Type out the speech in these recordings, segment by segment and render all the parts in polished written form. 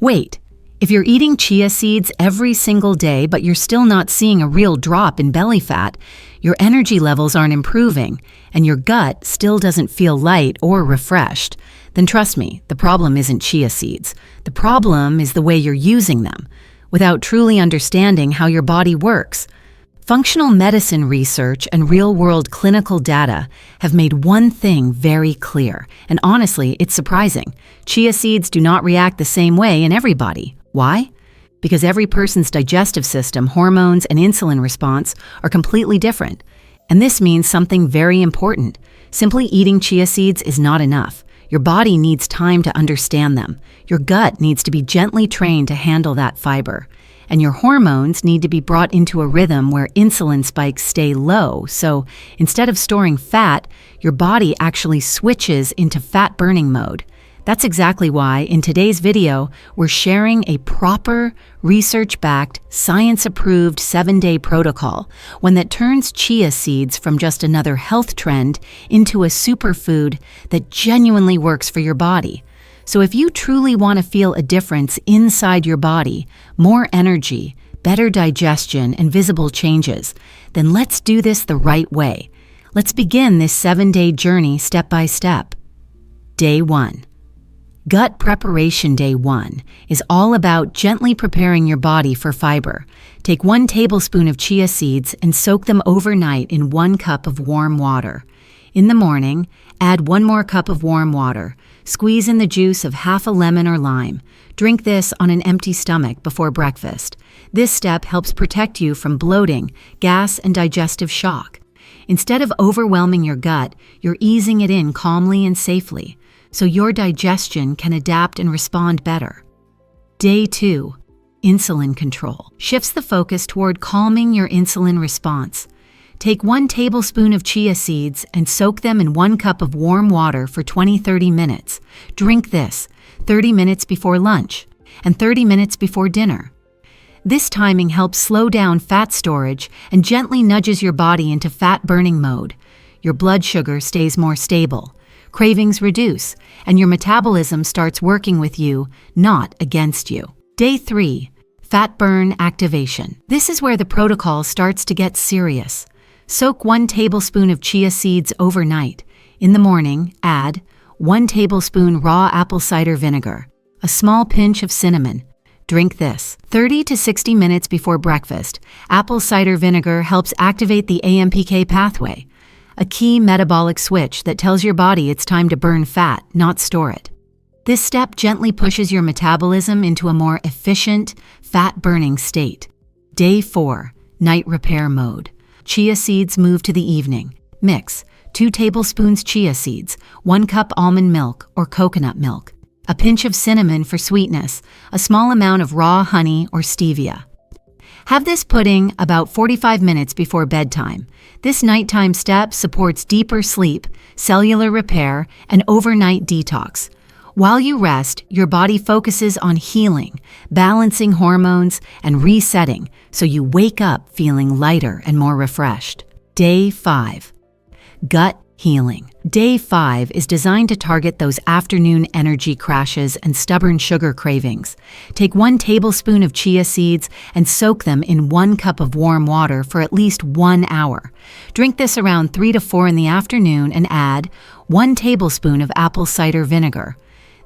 Wait, if you're eating chia seeds every single day but you're still not seeing a real drop in belly fat, your energy levels aren't improving, and your gut still doesn't feel light or refreshed, then trust me, the problem isn't chia seeds. The problem is the way you're using them, without truly understanding how your body works. Functional medicine research and real-world clinical data have made one thing very clear, and honestly, it's surprising. Chia seeds do not react the same way in everybody. Why? Because every person's digestive system, hormones, and insulin response are completely different. And this means something very important. Simply eating chia seeds is not enough. Your body needs time to understand them. Your gut needs to be gently trained to handle that fiber. And your hormones need to be brought into a rhythm where insulin spikes stay low. So instead of storing fat, your body actually switches into fat-burning mode. That's exactly why in today's video, we're sharing a proper, research-backed, science-approved 7-day protocol, one that turns chia seeds from just another health trend into a superfood that genuinely works for your body. So if you truly want to feel a difference inside your body, more energy, better digestion, and visible changes, then let's do this the right way. Let's begin this 7-day journey step by step. Day 1. Gut Preparation Day 1 is all about gently preparing your body for fiber. Take 1 tablespoon of chia seeds and soak them overnight in 1 cup of warm water. In the morning, add 1 more cup of warm water. Squeeze in the juice of half a lemon or lime. Drink this on an empty stomach before breakfast. This step helps protect you from bloating, gas, and digestive shock. Instead of overwhelming your gut, you're easing it in calmly and safely, so your digestion can adapt and respond better. Day 2. Insulin Control shifts the focus toward calming your insulin response. Take 1 tablespoon of chia seeds and soak them in 1 cup of warm water for 20-30 minutes. Drink this 30 minutes before lunch and 30 minutes before dinner. This timing helps slow down fat storage and gently nudges your body into fat-burning mode. Your blood sugar stays more stable, cravings reduce, and your metabolism starts working with you, not against you. Day 3. Fat Burn Activation. This is where the protocol starts to get serious. Soak 1 tablespoon of chia seeds overnight. In the morning, add 1 tablespoon raw apple cider vinegar, a small pinch of cinnamon. Drink this 30 to 60 minutes before breakfast. Apple cider vinegar helps activate the AMPK pathway, a key metabolic switch that tells your body it's time to burn fat, not store it. This step gently pushes your metabolism into a more efficient, fat-burning state. Day 4. Night Repair Mode. Chia seeds move to the evening. Mix 2 tablespoons chia seeds, 1 cup almond milk or coconut milk, a pinch of cinnamon for sweetness, a small amount of raw honey or stevia. Have this pudding about 45 minutes before bedtime. This nighttime step supports deeper sleep, cellular repair, and overnight detox. While you rest, your body focuses on healing, balancing hormones, and resetting so you wake up feeling lighter and more refreshed. Day 5. Gut Healing. Day 5 is designed to target those afternoon energy crashes and stubborn sugar cravings. Take 1 tablespoon of chia seeds and soak them in 1 cup of warm water for at least 1 hour. Drink this around 3 to 4 in the afternoon and add 1 tablespoon of apple cider vinegar.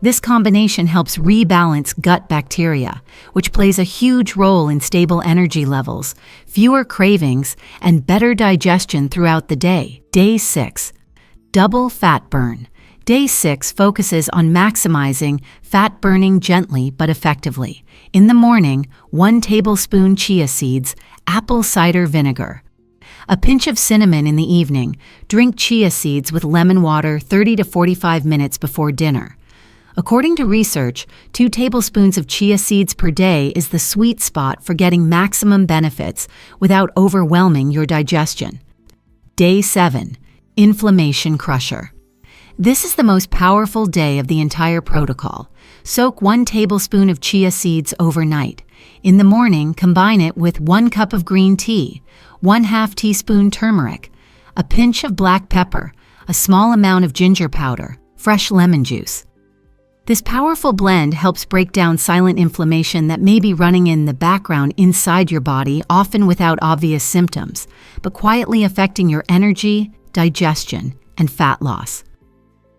This combination helps rebalance gut bacteria, which plays a huge role in stable energy levels, fewer cravings, and better digestion throughout the day. Day 6. Double Fat Burn. Day 6 focuses on maximizing fat burning gently but effectively. In the morning, 1 tablespoon chia seeds, apple cider vinegar, a pinch of cinnamon in the evening. Drink chia seeds with lemon water 30 to 45 minutes before dinner. According to research, 2 tablespoons of chia seeds per day is the sweet spot for getting maximum benefits without overwhelming your digestion. Day 7. Inflammation Crusher. This is the most powerful day of the entire protocol. Soak 1 tablespoon of chia seeds overnight. In the morning, combine it with 1 cup of green tea, 1/2 teaspoon turmeric, a pinch of black pepper, a small amount of ginger powder, fresh lemon juice. This powerful blend helps break down silent inflammation that may be running in the background inside your body, often without obvious symptoms, but quietly affecting your energy, digestion, and fat loss.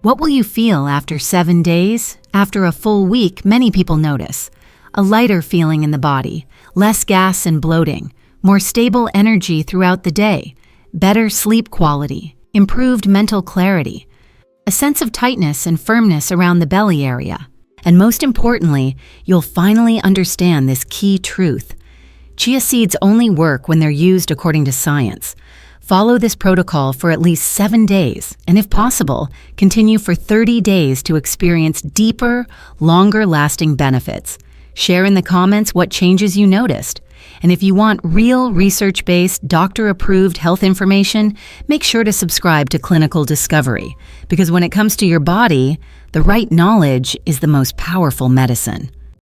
What will you feel after 7 days? After a full week, many people notice a lighter feeling in the body, less gas and bloating, more stable energy throughout the day, better sleep quality, improved mental clarity, a sense of tightness and firmness around the belly area. And most importantly, you'll finally understand this key truth. Chia seeds only work when they're used according to science. Follow this protocol for at least 7 days, and if possible, continue for 30 days to experience deeper, longer-lasting benefits. Share in the comments what changes you noticed. And if you want real research-based, doctor-approved health information, make sure to subscribe to Clinical Discovery, because when it comes to your body, the right knowledge is the most powerful medicine.